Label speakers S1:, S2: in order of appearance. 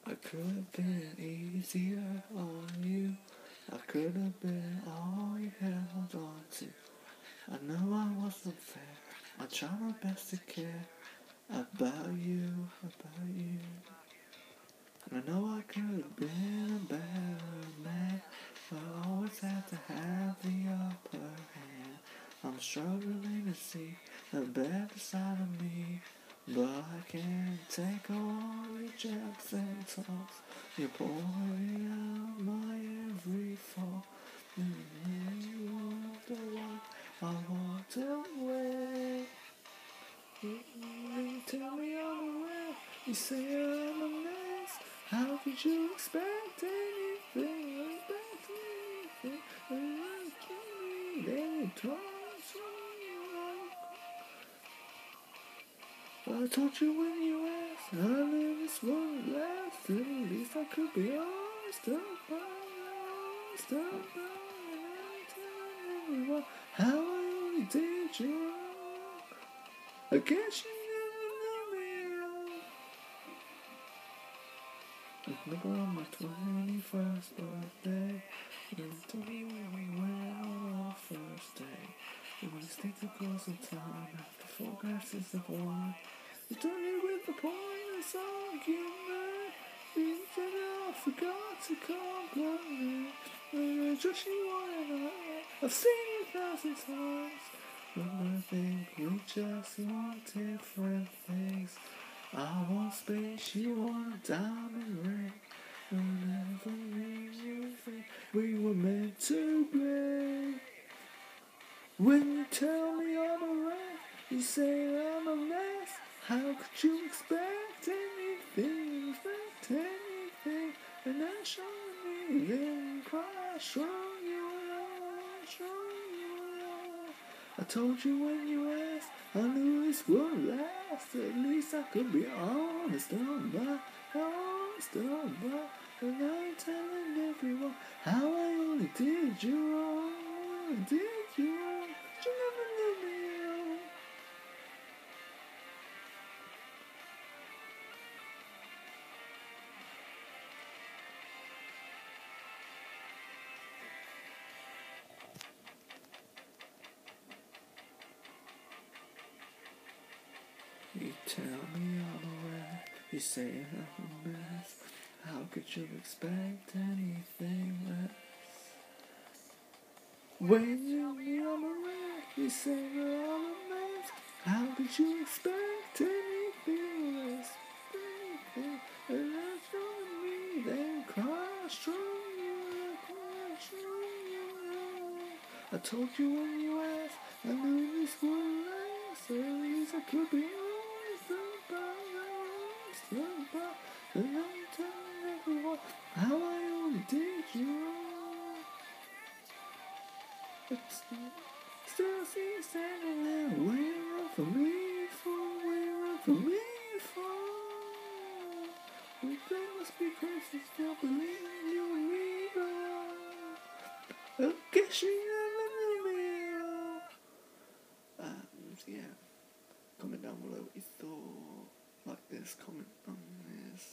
S1: I could have been easier on you. I could have been all you held on to. I know I wasn't fair. I tried my best to care about you. And I know I could have been a better man, but I always had to have the upper hand. I'm struggling to see the better side of me, but I can't take all your jabs and talks. You're pouring out my every fault. You are the one I walked away. You tell me I'm a wreck. You say I'm a mess. How could you expect anything? I told you when you asked, I knew this wouldn't last. At least I could be honest about everyone. How I only did you wrong. I guess you never knew me wrong. I remember on my 21st birthday, you told me we went on our first day. We went to stick the course of time after 4 glasses of wine. You told me with the pointless argument. You said I forgot to compliment. And just you wanted I've seen you 1,000 times. But I think we just want different things. I want space, you want a diamond ring. Whenever you think we were meant to be. When you tell me I'm a wreck, you say I'm a mess. How could you expect anything? And I show me, then cry, strong you are. I told you when you asked, I knew this would last. At least I could be honest about. And I'm telling everyone how I only did you wrong. But you never knew me wrong. You tell me I'm a wreck, you say I'm a mess. How could you expect anything less? When you tell me I'm a wreck, you say I'm a mess. How could you expect anything less? And I show me, then cry strong you are. I told you when you asked, I knew this would last. At least I could be honest about. And I'm telling everyone how I only did you wrong. But still see you standing there, waiting for me for. They must be crazy, still believing you and me go on. I guess you never knew me wrong. Yeah. Comment down below what you thought. Like this, comment on this.